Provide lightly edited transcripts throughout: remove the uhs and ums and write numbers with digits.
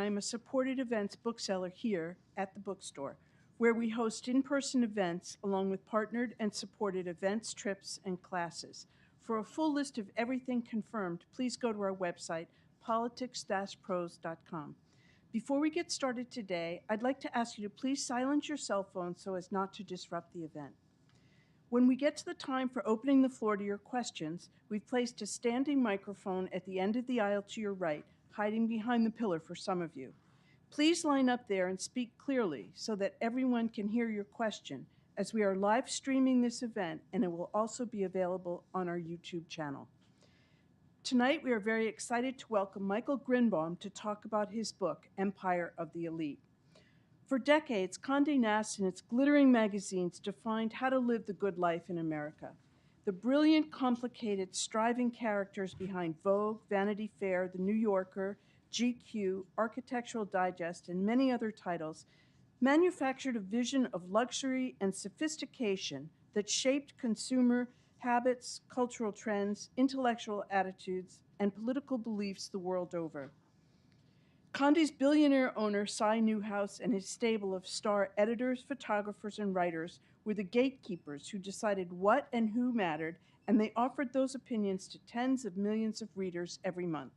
am a supported events bookseller here at the bookstore, where we host in-person events along with partnered and supported events, trips, and classes. For a full list of everything confirmed, please go to our website, politics-prose.com. Before we get started today, I'd like to ask you to please silence your cell phone so as not to disrupt the event. When we get to the time for opening the floor to your questions, we've placed a standing microphone at the end of the aisle to your right, hiding behind the pillar for some of you. Please line up there and speak clearly so that everyone can hear your question, as we are live streaming this event and it will also be available on our YouTube channel. Tonight, we are very excited to welcome Michael Grynbaum to talk about his book, Empire of the Elite. For decades, Condé Nast and its glittering magazines defined how to live the good life in America. The brilliant, complicated, striving characters behind Vogue, Vanity Fair, The New Yorker, GQ, Architectural Digest, and many other titles manufactured a vision of luxury and sophistication that shaped consumer habits, cultural trends, intellectual attitudes, and political beliefs the world over. Condé's billionaire owner, Cy Newhouse, and his stable of star editors, photographers, and writers were the gatekeepers who decided what and who mattered, and they offered those opinions to tens of millions of readers every month.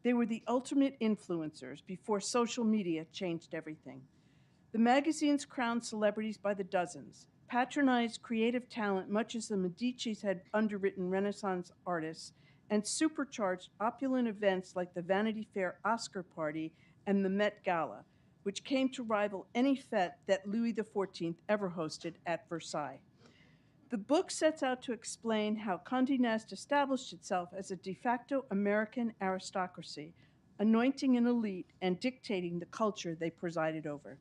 They were the ultimate influencers before social media changed everything. The magazines crowned celebrities by the dozens, patronized creative talent much as the Medicis had underwritten Renaissance artists, and supercharged opulent events like the Vanity Fair Oscar Party and the Met Gala, which came to rival any fete that Louis XIV ever hosted at Versailles. The book sets out to explain how Condé Nast established itself as a de facto American aristocracy, anointing an elite and dictating the culture they presided over.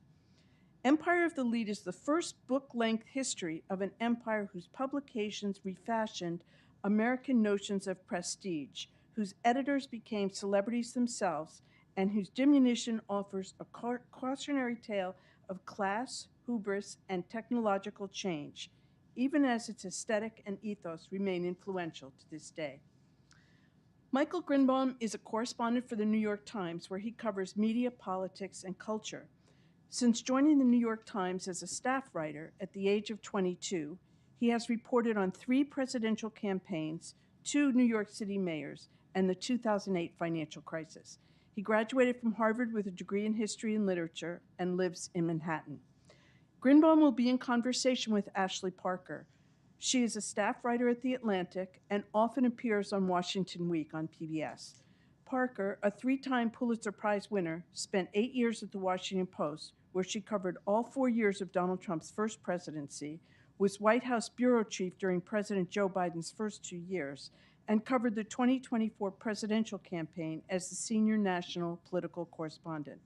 Empire of the Elite is the first book-length history of an empire whose publications refashioned American notions of prestige, whose editors became celebrities themselves, and whose diminution offers a cautionary tale of class, hubris, and technological change, even as its aesthetic and ethos remain influential to this day. Michael Grynbaum is a correspondent for the New York Times, where he covers media, politics, and culture. Since joining the New York Times as a staff writer at the age of 22, he has reported on 3 presidential campaigns, 2 New York City mayors, and the 2008 financial crisis. He graduated from Harvard with a degree in history and literature and lives in Manhattan. Grynbaum will be in conversation with Ashley Parker. She is a staff writer at The Atlantic and often appears on Washington Week on PBS. Parker, a 3-time Pulitzer Prize winner, spent 8 years at the Washington Post, where she covered all 4 years of Donald Trump's first presidency, was White House bureau chief during President Joe Biden's first 2 years, and covered the 2024 presidential campaign as the senior national political correspondent.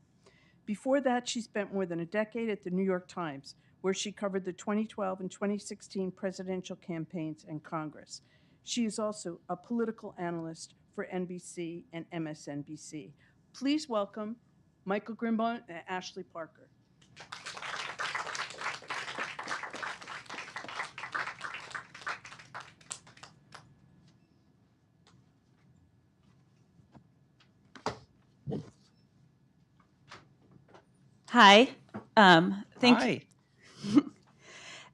Before that, she spent more than a decade at the New York Times, where she covered the 2012 and 2016 presidential campaigns and Congress. She is also a political analyst for NBC and MSNBC. Please welcome Michael Grynbaum and Ashley Parker. Hi. Hi.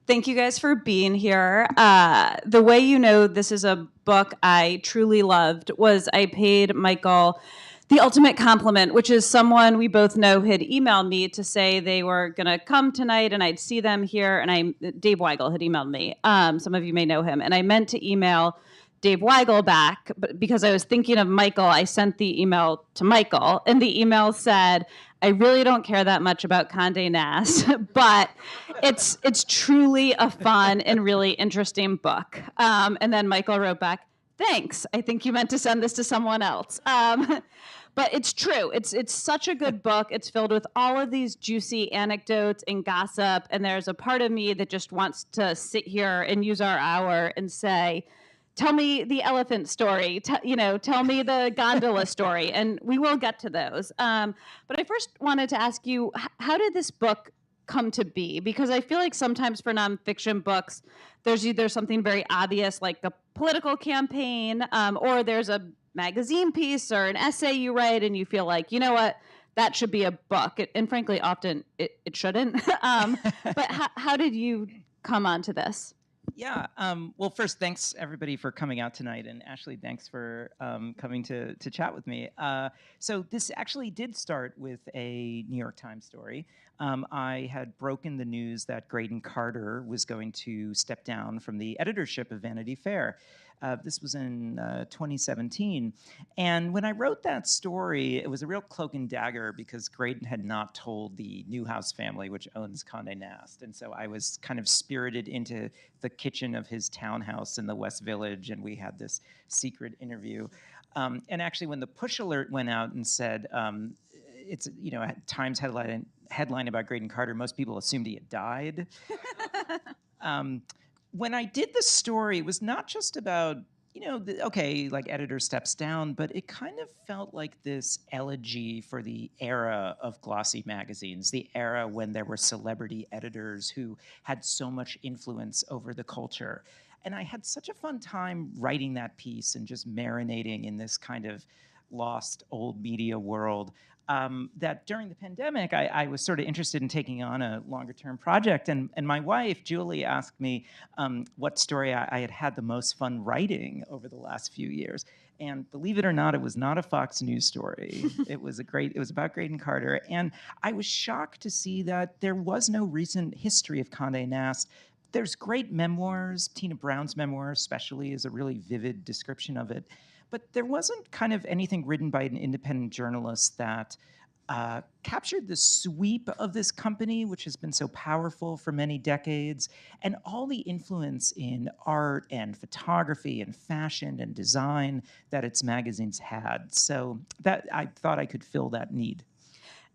Thank you guys for being here. The way you know this is a book I truly loved was I paid Michael the ultimate compliment, which is someone we both know had emailed me to say they were going to come tonight and I'd see them here. And Dave Weigel had emailed me. Some of you may know him. And I meant to email Dave Weigel back, but because I was thinking of Michael, I sent the email to Michael. And the email said, I really don't care that much about Condé Nast, but it's truly a fun and really interesting book. And then Michael wrote back, thanks. I think you meant to send this to someone else. But it's true. It's such a good book. It's filled with all of these juicy anecdotes and gossip. And there's a part of me that just wants to sit here and use our hour and say, tell me the elephant story, tell me the gondola story, and we will get to those. But I first wanted to ask you, how did this book come to be? Because I feel like sometimes for nonfiction books, there's either something very obvious like a political campaign, or there's a magazine piece or an essay you write and you feel like, you know what, that should be a book. And frankly, often it shouldn't. But how did you come onto this? Yeah. Well, first, thanks everybody for coming out tonight, and Ashley, thanks for coming to chat with me. So this actually did start with a New York Times story. I had broken the news that Graydon Carter was going to step down from the editorship of Vanity Fair. This was in 2017. And when I wrote that story, it was a real cloak and dagger because Graydon had not told the Newhouse family, which owns Condé Nast. And so I was kind of spirited into the kitchen of his townhouse in the West Village, and we had this secret interview. And actually, when the push alert went out and said, it's, Times headline about Graydon Carter, most people assumed he had died. When I did the story, it was not just about, editor steps down, but it kind of felt like this elegy for the era of glossy magazines, the era when there were celebrity editors who had so much influence over the culture. And I had such a fun time writing that piece and just marinating in this kind of lost old media world. That during the pandemic, I was sort of interested in taking on a longer-term project. And my wife, Julie, asked me what story I had had the most fun writing over the last few years. And believe it or not, it was not a Fox News story. It was about Graydon Carter. And I was shocked to see that there was no recent history of Condé Nast. There's great memoirs. Tina Brown's memoir especially is a really vivid description of it. But there wasn't kind of anything written by an independent journalist that captured the sweep of this company, which has been so powerful for many decades, and all the influence in art and photography and fashion and design that its magazines had. So that I thought I could fill that need.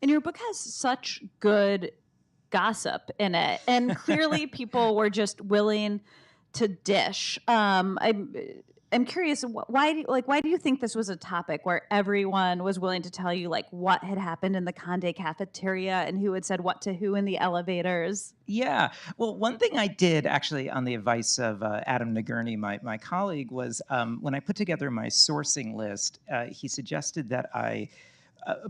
And your book has such good gossip in it, and clearly people were just willing to dish. I'm curious, why do you think this was a topic where everyone was willing to tell you what had happened in the Condé cafeteria and who had said what to who in the elevators? Yeah. Well, one thing I did actually on the advice of Adam Nagurney, my colleague, was when I put together my sourcing list, he suggested that I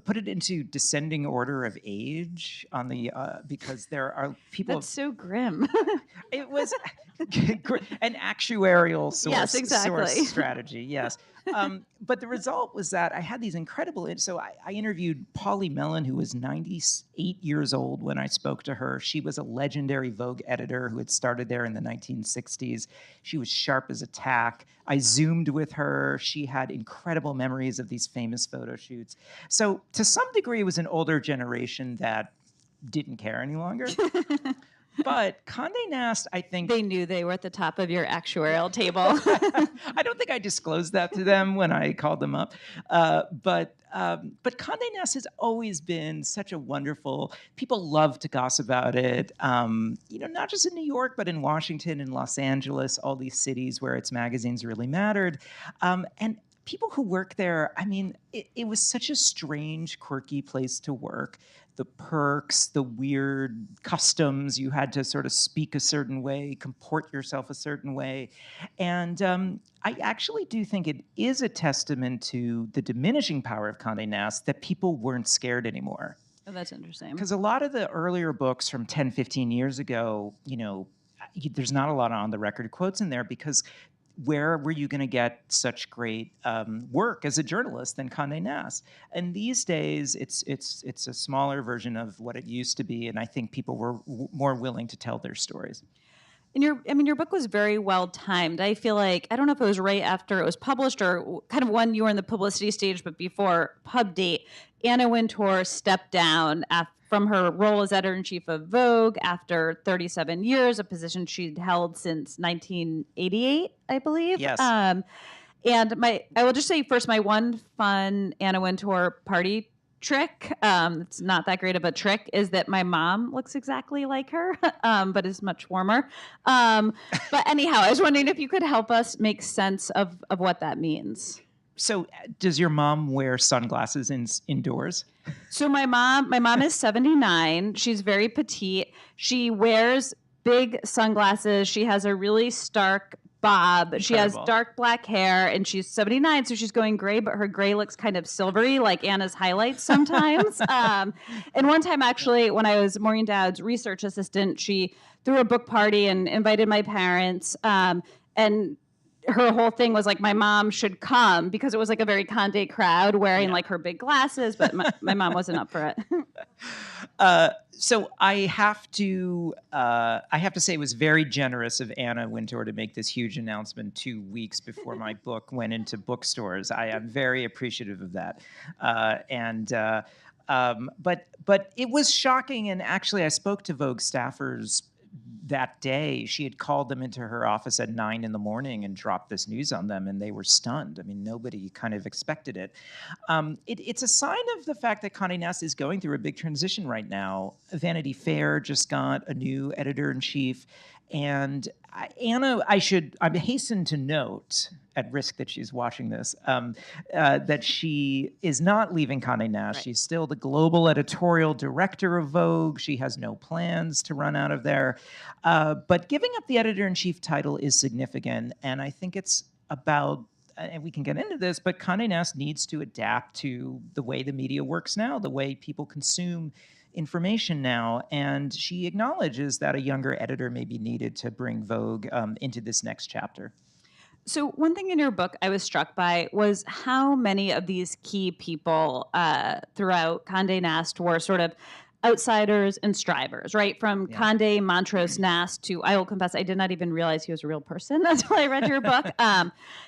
put it into descending order of age on the because there are people. That's so grim. It was an actuarial source strategy. Yes. But the result was that I had these incredible. So I interviewed Polly Mellon, who was 98 years old when I spoke to her. She was a legendary Vogue editor who had started there in the 1960s. She was sharp as a tack. I Zoomed with her. She had incredible memories of these famous photo shoots. So to some degree, it was an older generation that didn't care any longer. But Condé Nast, I think... They knew they were at the top of your actuarial table. I don't think I disclosed that to them when I called them up. But Condé Nast has always been such a wonderful... People love to gossip about it, not just in New York, but in Washington and Los Angeles, all these cities where its magazines really mattered. And people who work there, I mean, it was such a strange, quirky place to work. The perks, the weird customs, you had to sort of speak a certain way, comport yourself a certain way. And I actually do think it is a testament to the diminishing power of Condé Nast that people weren't scared anymore. Oh, that's interesting. Because a lot of the earlier books from 10, 15 years ago, there's not a lot of on-the-record quotes in there because where were you going to get such great work as a journalist than Condé Nast? And these days, it's a smaller version of what it used to be, and I think people were more willing to tell their stories. And your book was very well timed. I feel like, I don't know if it was right after it was published or kind of when you were in the publicity stage, but before pub date, Anna Wintour stepped down from her role as editor-in-chief of Vogue after 37 years, a position she'd held since 1988, I believe. Yes. And I will just say first, my one fun Anna Wintour party trick, it's not that great of a trick, is that my mom looks exactly like her, but is much warmer. But anyhow, I was wondering if you could help us make sense of what that means. So does your mom wear sunglasses indoors? So my mom is 79. She's very petite. She wears big sunglasses. She has a really stark bob. She has Incredible. dark black hair, and she's 79, so she's going gray, but her gray looks kind of silvery, like Anna's highlights sometimes. And one time, actually, when I was Maureen Dowd's research assistant, she threw a book party and invited my parents. And her whole thing was like, my mom should come, because it was like a very Condé crowd wearing like her big glasses, but my mom wasn't up for it. So I have to say it was very generous of Anna Wintour to make this huge announcement 2 weeks before my book went into bookstores. I am very appreciative of that. But it was shocking. And actually, I spoke to Vogue staffers that day. She had called them into her office at 9 a.m. and dropped this news on them, and they were stunned. I mean, nobody kind of expected it. It's a sign of the fact that Condé Nast is going through a big transition right now. Vanity Fair just got a new editor-in-chief, and Anna, I hasten to note, at risk that she's watching this, that she is not leaving Condé Nast. Right. She's still the global editorial director of Vogue. She has no plans to run out of there. But giving up the editor-in-chief title is significant, and I think it's about, and we can get into this, but Condé Nast needs to adapt to the way the media works now, the way people consume information now, and she acknowledges that a younger editor may be needed to bring Vogue into this next chapter. So one thing in your book I was struck by was how many of these key people throughout Condé Nast were sort of outsiders and strivers, right? From Condé, Montrose, Nast to, I will confess, I did not even realize he was a real person until I read your book,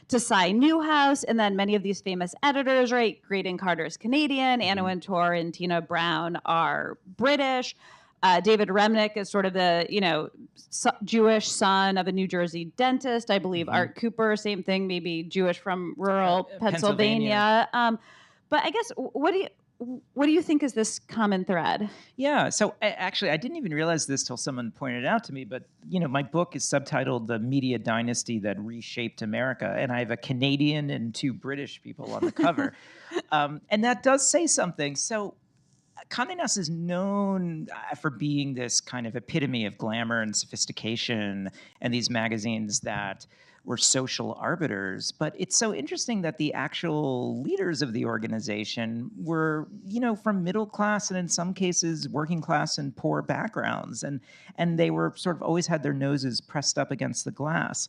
to Cy Newhouse, and then many of these famous editors, right? Graydon Carter's Canadian, Anna Wintour and Tina Brown are British. David Remnick is sort of the, Jewish son of a New Jersey dentist. I believe Art Cooper, same thing, maybe Jewish from rural Pennsylvania. But I guess, what do you think is this common thread? Yeah, so actually, I didn't even realize this till someone pointed it out to me, but, my book is subtitled The Media Dynasty That Reshaped America, and I have a Canadian and 2 British people on the cover. And that does say something. So Condé Nast is known for being this kind of epitome of glamour and sophistication, and these magazines that were social arbiters. But it's so interesting that the actual leaders of the organization were, from middle class and in some cases working class and poor backgrounds. And they were sort of always had their noses pressed up against the glass.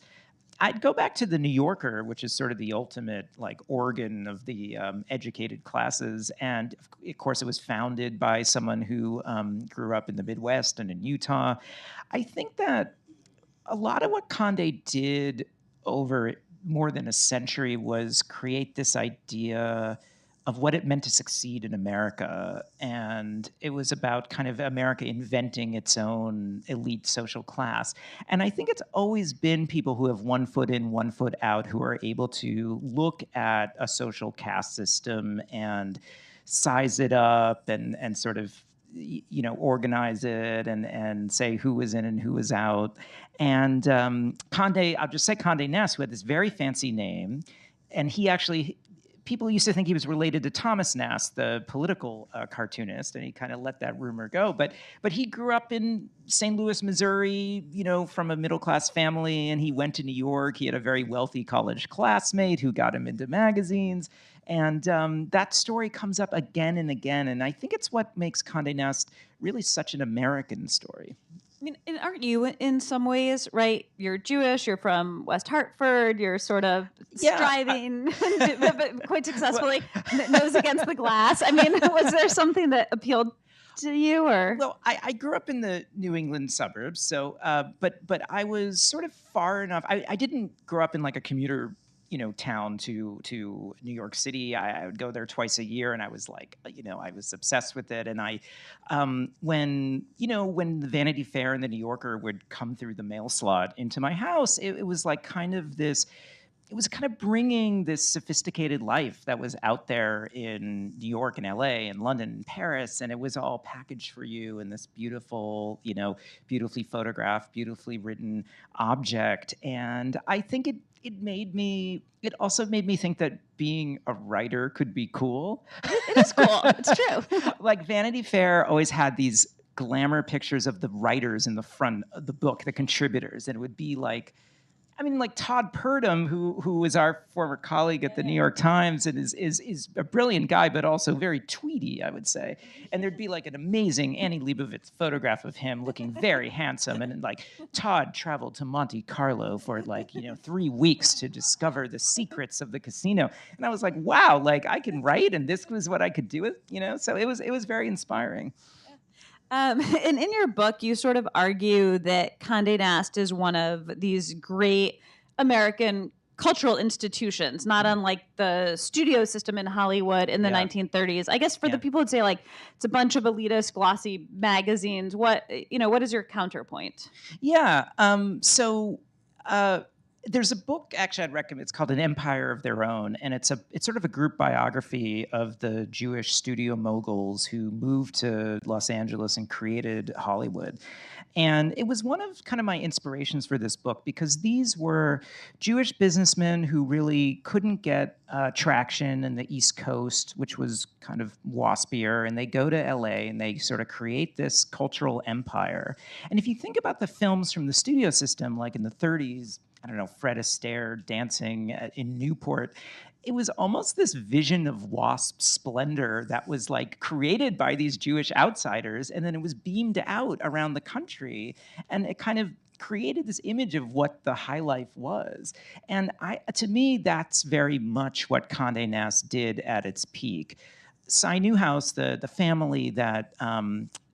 I'd go back to the New Yorker, which is sort of the ultimate organ of the educated classes. And of course, it was founded by someone who grew up in the Midwest and in Utah. I think that a lot of what Condé did over more than a century was create this idea of what it meant to succeed in America. And it was about kind of America inventing its own elite social class. And I think it's always been people who have one foot in, one foot out, who are able to look at a social caste system and size it up and sort of, organize it and say who was in and who was out. And Condé, I'll just say Condé Nast, who had this very fancy name, and he actually, people used to think he was related to Thomas Nast, the political cartoonist, and he kind of let that rumor go. But he grew up in St. Louis, Missouri, from a middle-class family, and he went to New York. He had a very wealthy college classmate who got him into magazines. And that story comes up again and again, and I think it's what makes Condé Nast really such an American story. I mean, and aren't you in some ways, right? You're Jewish, you're from West Hartford, you're sort of striving, but quite successful,ly nose against the glass. I mean, was there something that appealed to you, or? Well, I grew up in the New England suburbs, so, but I was sort of far enough. I didn't grow up in like a commuter town to New York City. I would go there twice a year, and I was like, I was obsessed with it. And I, when the Vanity Fair and the New Yorker would come through the mail slot into my house, it was like kind of this. It was kind of bringing this sophisticated life that was out there in New York and LA and London and Paris, and it was all packaged for you in this beautiful, beautifully photographed, beautifully written object. And I think it also made me think that being a writer could be cool. It is cool. It's true. Like Vanity Fair always had these glamour pictures of the writers in the front of the book, the contributors, and it would be like, I mean, like Todd Purdom, who was our former colleague at the New York Times and is a brilliant guy, but also very tweety, I would say. And there'd be like an amazing Annie Leibovitz photograph of him looking very handsome. And like Todd traveled to Monte Carlo for 3 weeks to discover the secrets of the casino. And I was like, wow, like I can write, and this was what I could do with. So it was very inspiring. And in your book, you sort of argue that Condé Nast is one of these great American cultural institutions, not unlike the studio system in Hollywood in the 1930s. I guess for the people who'd say like it's a bunch of elitist, glossy magazines. What is your counterpoint? Yeah. There's a book actually I'd recommend. It's called An Empire of Their Own, and it's sort of a group biography of the Jewish studio moguls who moved to Los Angeles and created Hollywood. And it was one of kind of my inspirations for this book because these were Jewish businessmen who really couldn't get traction in the East Coast, which was kind of waspier, and they go to LA and they sort of create this cultural empire. And if you think about the films from the studio system, like in the 30s, I don't know, Fred Astaire dancing in Newport. It was almost this vision of WASP splendor that was like created by these Jewish outsiders, and then it was beamed out around the country, and it kind of created this image of what the high life was. And to me, that's very much what Condé Nast did at its peak. Cy Newhouse, the family that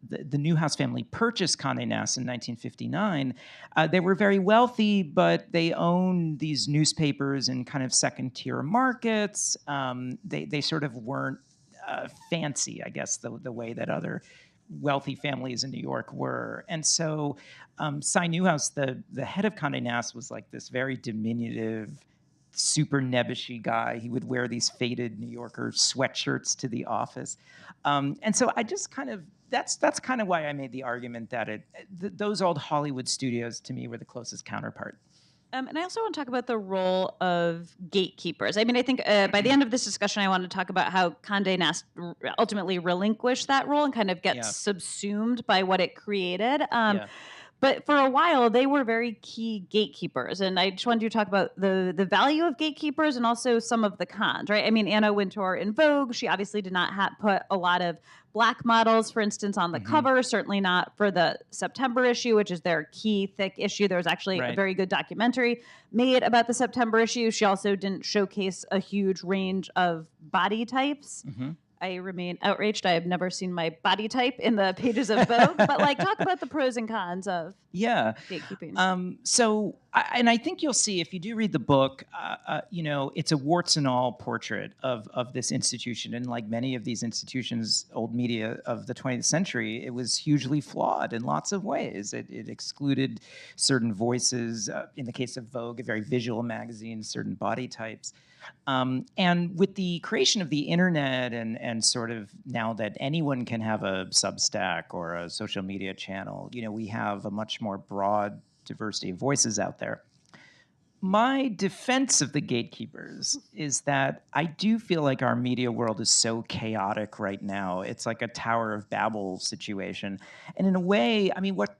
the Newhouse family purchased Condé Nast in 1959. They were very wealthy, but they owned these newspapers in kind of second-tier markets. They sort of weren't fancy, I guess, the way that other wealthy families in New York were. And so Cy Newhouse, the head of Condé Nast, was like this very diminutive, super nebbishy guy. He would wear these faded New Yorker sweatshirts to the office. And so I just kind of, that's kind of why I made the argument that those old Hollywood studios to me were the closest counterpart. And I also want to talk about the role of gatekeepers. I mean, I think by the end of this discussion, I want to talk about how Condé Nast ultimately relinquished that role and kind of gets subsumed by what it created. But for a while, they were very key gatekeepers. And I just wanted you to talk about the value of gatekeepers and also some of the cons, right? I mean, Anna Wintour in Vogue, she obviously did not put a lot of Black models, for instance, on the cover, certainly not for the September issue, which is their key thick issue. There was actually a very good documentary made about the September issue. She also didn't showcase a huge range of body types. I remain outraged. I have never seen my body type in the pages of Vogue, but like talk about the pros and cons of gatekeeping. And I think you'll see if you do read the book, it's a warts and all portrait of this institution. And like many of these institutions, old media of the 20th century, it was hugely flawed in lots of ways. It excluded certain voices. In the case of Vogue, a very visual magazine, certain body types. And with the creation of the internet and sort of now that anyone can have a Substack or a social media channel, we have a much more broad diversity of voices out there. My defense of the gatekeepers is that I do feel like our media world is so chaotic right now. It's like a Tower of Babel situation. And in a way, I mean, what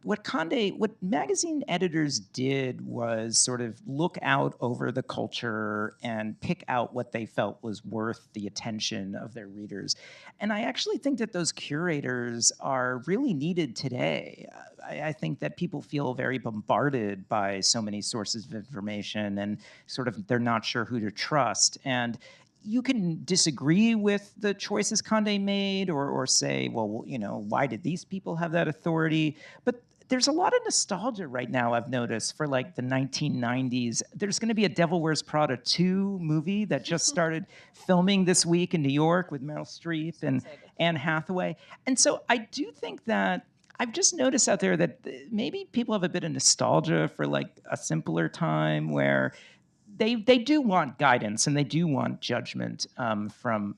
magazine editors did was sort of look out over the culture and pick out what they felt was worth the attention of their readers. And I actually think that those curators are really needed today. I think that people feel very bombarded by so many sources of information and sort of they're not sure who to trust. And you can disagree with the choices Condé made or say, well, why did these people have that authority? But there's a lot of nostalgia right now, I've noticed, for like the 1990s. There's going to be a Devil Wears Prada 2 movie that just started filming this week in New York with Meryl Streep and Anne Hathaway. And so I do think that I've just noticed out there that maybe people have a bit of nostalgia for like a simpler time where they do want guidance and they do want judgment from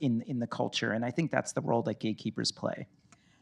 in the culture. And I think that's the role that gatekeepers play.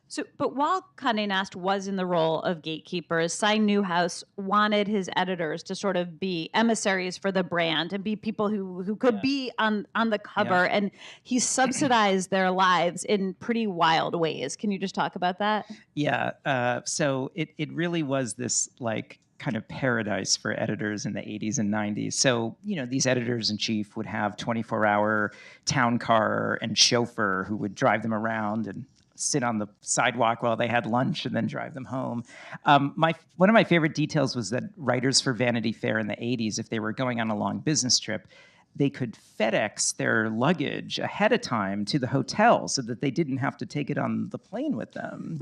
So, but while Condé Nast was in the role of gatekeepers, Cy Newhouse wanted his editors to sort of be emissaries for the brand and be people who could be on the cover, and he subsidized their lives in pretty wild ways. Can you just talk about that? Yeah. So it really was this like kind of paradise for editors in the 80s and 90s. So, these editors-in-chief would have 24-hour town car and chauffeur who would drive them around and sit on the sidewalk while they had lunch and then drive them home. One of my favorite details was that writers for Vanity Fair in the 80s, if they were going on a long business trip, they could FedEx their luggage ahead of time to the hotel so that they didn't have to take it on the plane with them.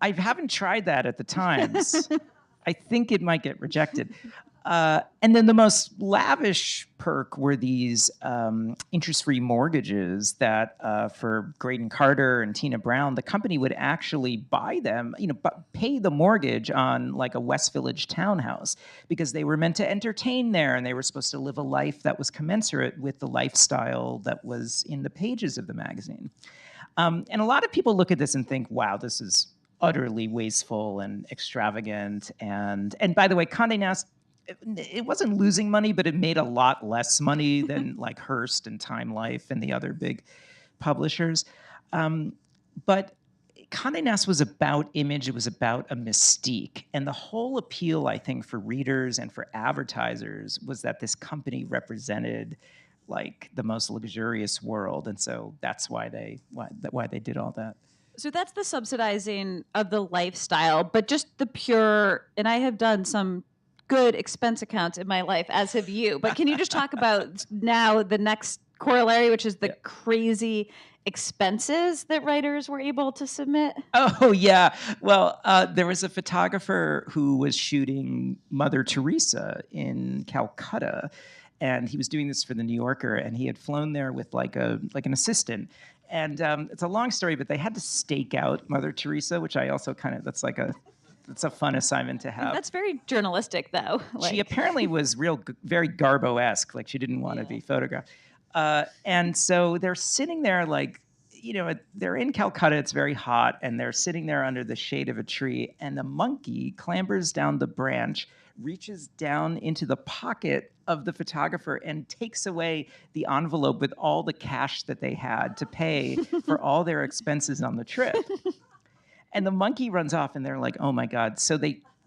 I haven't tried that at the Times. I think it might get rejected. And then the most lavish perk were these interest-free mortgages that for Graydon Carter and Tina Brown, the company would actually buy them, pay the mortgage on like a West Village townhouse because they were meant to entertain there and they were supposed to live a life that was commensurate with the lifestyle that was in the pages of the magazine. And a lot of people look at this and think, wow, this is utterly wasteful and extravagant. And by the way, Condé Nast, it wasn't losing money, but it made a lot less money than like Hearst and Time Life and the other big publishers. But Condé Nast was about image. It was about a mystique. And the whole appeal, I think, for readers and for advertisers was that this company represented like the most luxurious world. And so that's why they did all that. So that's the subsidizing of the lifestyle, but just the pure, and I have done some good expense accounts in my life, as have you. But can you just talk about now the next corollary, which is the crazy expenses that writers were able to submit? Oh, yeah. Well, there was a photographer who was shooting Mother Teresa in Calcutta, and he was doing this for the New Yorker, and he had flown there with like an assistant. And it's a long story, but they had to stake out Mother Teresa, which I also that's a fun assignment to have. That's very journalistic, though. She apparently was very Garbo-esque, like she didn't want to be photographed. And so they're sitting there they're in Calcutta, it's very hot, and they're sitting there under the shade of a tree, and the monkey clambers down the branch, reaches down into the pocket of the photographer and takes away the envelope with all the cash that they had to pay for all their expenses on the trip. And the monkey runs off and they're like, oh my God. So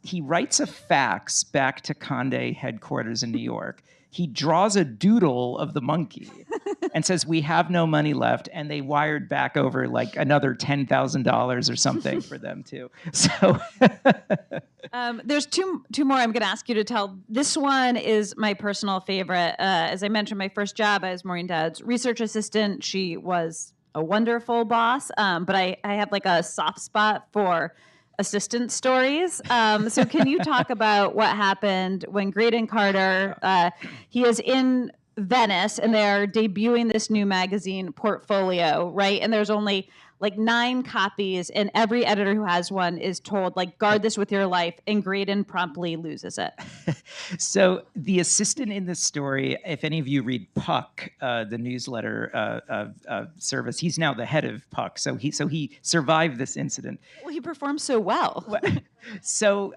he writes a fax back to Condé headquarters in New York. He draws a doodle of the monkey and says, we have no money left. And they wired back over like another $10,000 or something for them too. So there's two more I'm going to ask you to tell. This one is my personal favorite. As I mentioned, my first job, I was Maureen Dowd's research assistant. She was a wonderful boss, but I have like a soft spot for assistant stories. So can you talk about what happened when Graydon Carter, he is in Venice and they're debuting this new magazine Portfolio, right? And there's only like 9 copies, and every editor who has one is told, like, guard this with your life, and Graydon promptly loses it. So the assistant in this story, if any of you read Puck, the newsletter service, he's now the head of Puck. So he survived this incident. Well, he performed so well. So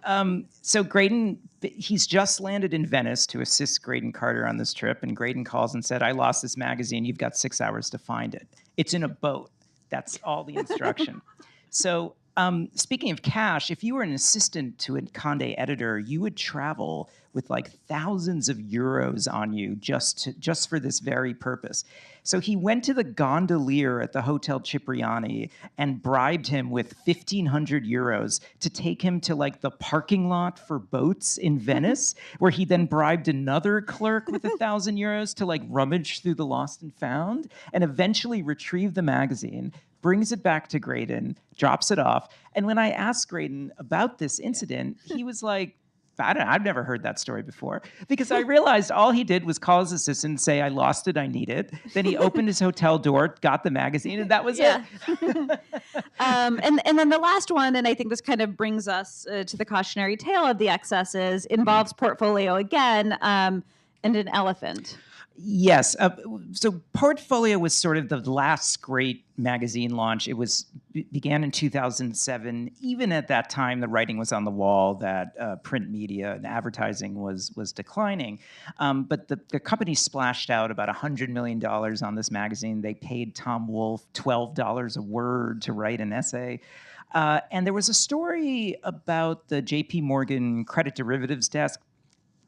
Graydon, he's just landed in Venice to assist Graydon Carter on this trip, and Graydon calls and said, I lost this magazine. You've got 6 hours to find it. It's in a boat. That's all the instruction. So speaking of cash, if you were an assistant to a Condé editor, you would travel with like thousands of euros on you just for this very purpose. So he went to the gondolier at the Hotel Cipriani and bribed him with 1,500 euros to take him to like the parking lot for boats in Venice, where he then bribed another clerk with 1,000 euros to like rummage through the lost and found and eventually retrieve the magazine, brings it back to Graydon, drops it off. And when I asked Graydon about this incident, he was like, I've never heard that story before, because I realized all he did was call his assistant and say, I lost it, I need it. Then he opened his hotel door, got the magazine, and that was it. And then the last one, and I think this kind of brings us to the cautionary tale of the excesses, involves Portfolio again, and an elephant. Yes. So Portfolio was sort of the last great magazine launch. It began in 2007. Even at that time, the writing was on the wall that print media and advertising was declining. But the company splashed out about $100 million on this magazine. They paid Tom Wolfe $12 a word to write an essay. And there was a story about the J.P. Morgan credit derivatives desk.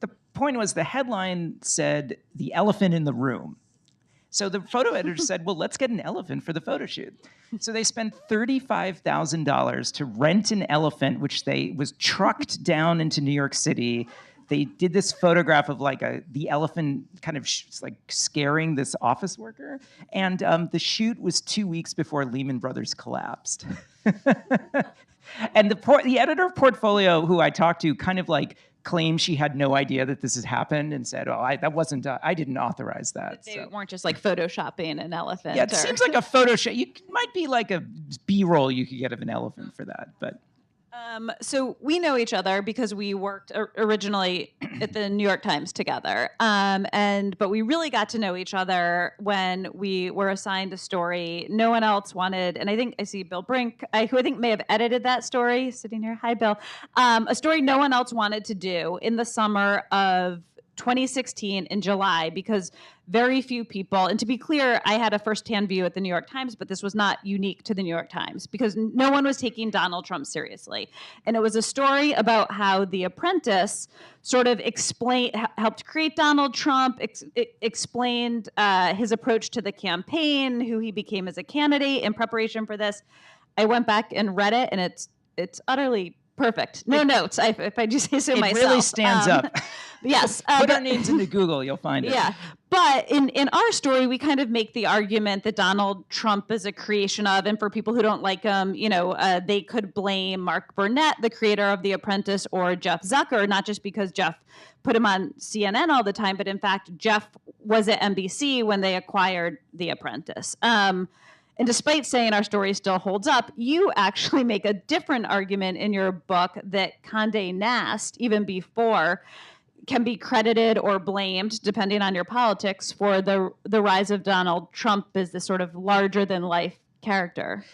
The point was, the headline said, "The elephant in the room." So the photo editor said, well, let's get an elephant for the photo shoot. So they spent $35,000 to rent an elephant, which was trucked down into New York City. They did this photograph of the elephant kind of scaring this office worker. And the shoot was 2 weeks before Lehman Brothers collapsed. And the editor of Portfolio, who I talked to, kind of claimed she had no idea that this had happened and said, I didn't authorize that. But they weren't just photoshopping an elephant. Yeah, it seems like a Photoshop. You might be like a B-roll you could get of an elephant for that, but. So we know each other because we worked originally at the New York Times together. But we really got to know each other when we were assigned a story no one else wanted. And I think I see Bill Brink, who I think may have edited that story, sitting here. Hi, Bill. A story no one else wanted to do in the summer of 2016 in July, because very few people, and to be clear, I had a firsthand view at the New York Times, but this was not unique to the New York Times because no one was taking Donald Trump seriously. And it was a story about how The Apprentice sort of helped create Donald Trump, explained his approach to the campaign, who he became as a candidate in preparation for this. I went back and read it, and it's utterly perfect. No notes, if I do say so myself. It really stands up. Yes. Put our names into Google, you'll find it. Yeah. But in our story, we kind of make the argument that Donald Trump is a creation of, and for people who don't like him, they could blame Mark Burnett, the creator of The Apprentice, or Jeff Zucker, not just because Jeff put him on CNN all the time, but in fact, Jeff was at NBC when they acquired The Apprentice. And despite saying our story still holds up, you actually make a different argument in your book that Condé Nast, even before, can be credited or blamed, depending on your politics, for the rise of Donald Trump as this sort of larger-than-life character.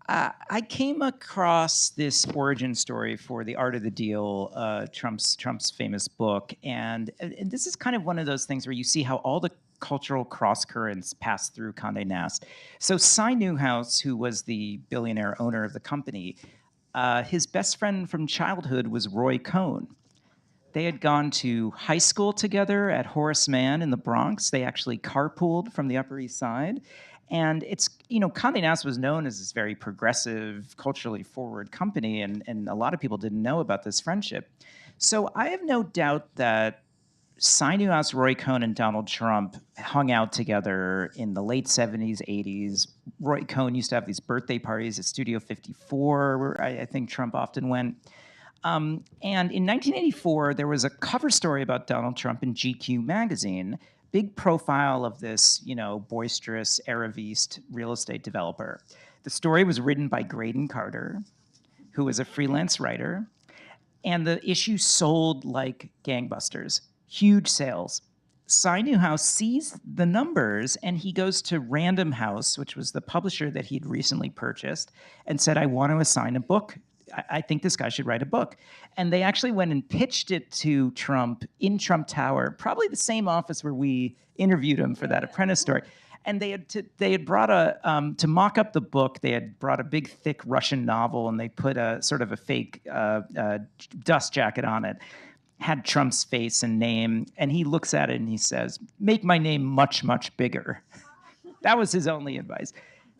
I came across this origin story for The Art of the Deal, Trump's famous book, and this is kind of one of those things where you see how all the cultural cross currents pass through Condé Nast. So Cy Newhouse, who was the billionaire owner of the company, his best friend from childhood was Roy Cohn. They had gone to high school together at Horace Mann in the Bronx. They actually carpooled from the Upper East Side. And Condé Nast was known as this very progressive, culturally forward company, and a lot of people didn't know about this friendship. So I have no doubt that Cy Newhouse, Roy Cohn, and Donald Trump hung out together in the late 70s, 80s. Roy Cohn used to have these birthday parties at Studio 54, where I think Trump often went. And in 1984, there was a cover story about Donald Trump in GQ magazine, big profile of this, boisterous Araviste real estate developer. The story was written by Graydon Carter, who was a freelance writer, and the issue sold like gangbusters, huge sales. Cy Newhouse sees the numbers, and he goes to Random House, which was the publisher that he'd recently purchased, and said, I want to assign a book. I think this guy should write a book. And they actually went and pitched it to Trump in Trump Tower, probably the same office where we interviewed him for that Apprentice story. And they had brought to mock up the book, they had brought a big, thick Russian novel, and they put a sort of a fake dust jacket on it, had Trump's face and name, and he looks at it and he says, make my name much, much bigger. That was his only advice.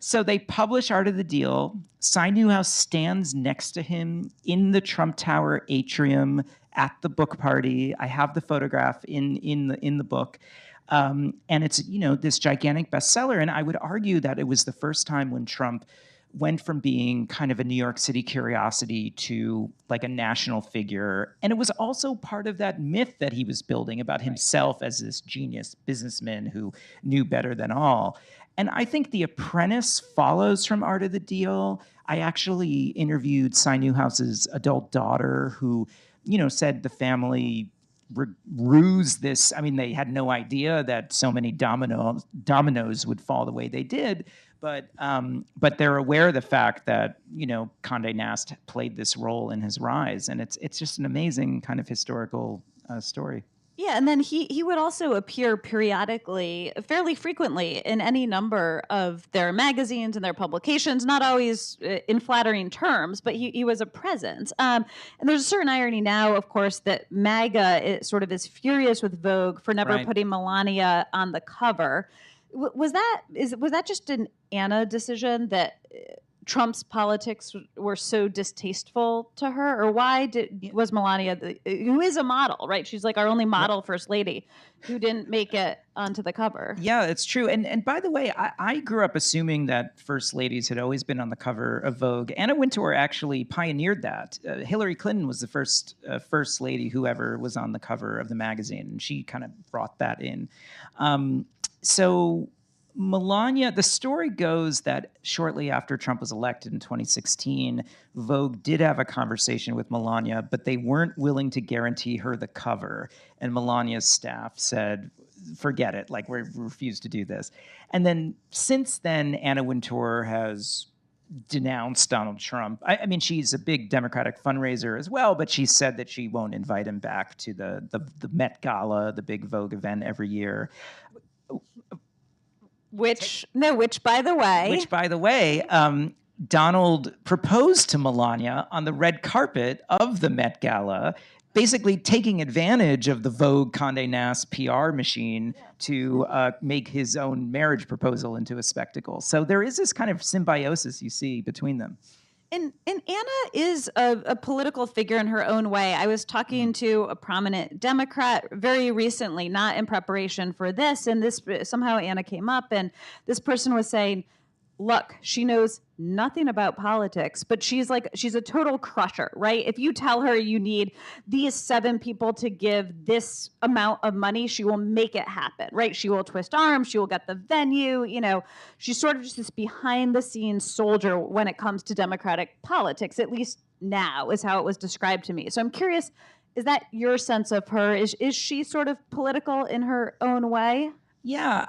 So they publish Art of the Deal. Cy Newhouse stands next to him in the Trump Tower atrium at the book party. I have the photograph in the book. And it's, this gigantic bestseller. And I would argue that it was the first time when Trump went from being kind of a New York City curiosity to like a national figure. And it was also part of that myth that he was building about himself as this genius businessman who knew better than all. And I think The Apprentice follows from Art of the Deal. I actually interviewed Cy Newhouse's adult daughter who, said the family ruse this. I mean, they had no idea that so many dominoes would fall the way they did. But they're aware of the fact that, Condé Nast played this role in his rise, and it's just an amazing kind of historical story. Yeah, and then he would also appear periodically, fairly frequently, in any number of their magazines and their publications, not always in flattering terms, but he was a presence. And there's a certain irony now, of course, that MAGA sort of is furious with Vogue for never Right. putting Melania on the cover. Was that just an Anna decision that Trump's politics were so distasteful to her, or why was Melania, who is a model, right? She's like our only model first lady, who didn't make it onto the cover? Yeah, it's true. And by the way, I grew up assuming that first ladies had always been on the cover of Vogue. Anna Wintour actually pioneered that. Hillary Clinton was the first lady who ever was on the cover of the magazine, and she kind of brought that in. So Melania, the story goes that shortly after Trump was elected in 2016, Vogue did have a conversation with Melania, but they weren't willing to guarantee her the cover. And Melania's staff said, forget it, like we refuse to do this. And then since then, Anna Wintour has denounced Donald Trump. I mean, she's a big Democratic fundraiser as well, but she said that she won't invite him back to the Met Gala, the big Vogue event every year. Which, by the way, Donald proposed to Melania on the red carpet of the Met Gala, basically taking advantage of the Vogue Condé Nast PR machine to make his own marriage proposal into a spectacle. So there is this kind of symbiosis you see between them. And Anna is a political figure in her own way. I was talking to a prominent Democrat very recently, not in preparation for this, and somehow Anna came up, and this person was saying, look, she knows nothing about politics, but she's a total crusher, right? If you tell her you need these 7 people to give this amount of money, she will make it happen, right? She will twist arms, she will get the venue, she's sort of just this behind the scenes soldier when it comes to Democratic politics, at least now is how it was described to me. So I'm curious, is that your sense of her? Is she sort of political in her own way? Yeah,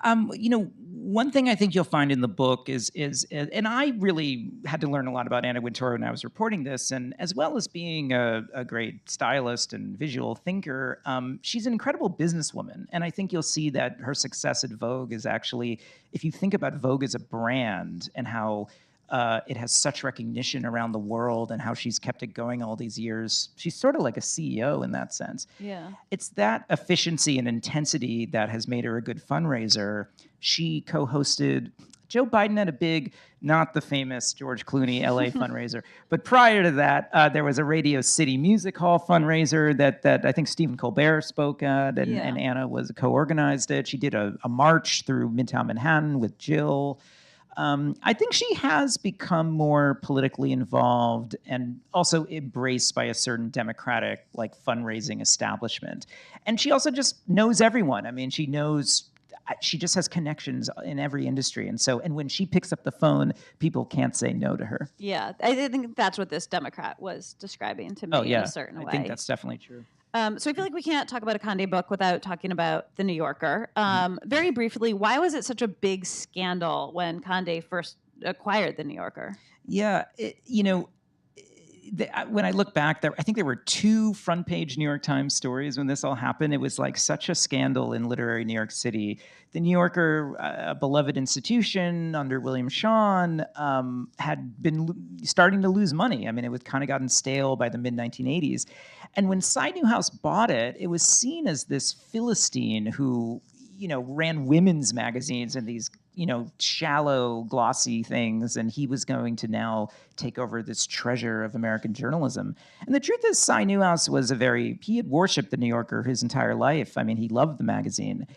one thing I think you'll find in the book is, and I really had to learn a lot about Anna Wintour when I was reporting this, and as well as being a great stylist and visual thinker, she's an incredible businesswoman. And I think you'll see that her success at Vogue is actually, if you think about Vogue as a brand and how it has such recognition around the world and how she's kept it going all these years. She's sort of like a CEO in that sense. Yeah. It's that efficiency and intensity that has made her a good fundraiser. She co-hosted, Joe Biden had a big, not the famous George Clooney LA fundraiser, but prior to that, there was a Radio City Music Hall fundraiser that I think Stephen Colbert spoke at, and Anna co-organized it. She did a march through Midtown Manhattan with Jill. I think she has become more politically involved and also embraced by a certain Democratic fundraising establishment. And she also just knows everyone. I mean, she just has connections in every industry. And when she picks up the phone, people can't say no to her. Yeah, I think that's what this Democrat was describing to me in a certain way. I think that's definitely true. So I feel like we can't talk about a Condé book without talking about The New Yorker. Very briefly, why was it such a big scandal when Condé first acquired The New Yorker? Yeah, when I look back, I think there were 2 front-page New York Times stories when this all happened. It was like such a scandal in literary New York City. The New Yorker, a beloved institution under William Shawn, had been starting to lose money. I mean, it was kind of gotten stale by the mid-1980s. And when Cy Newhouse bought it, it was seen as this Philistine who, ran women's magazines and these shallow, glossy things, and he was going to now take over this treasure of American journalism. And the truth is, Cy Newhouse he had worshipped The New Yorker his entire life. I mean, he loved the magazine.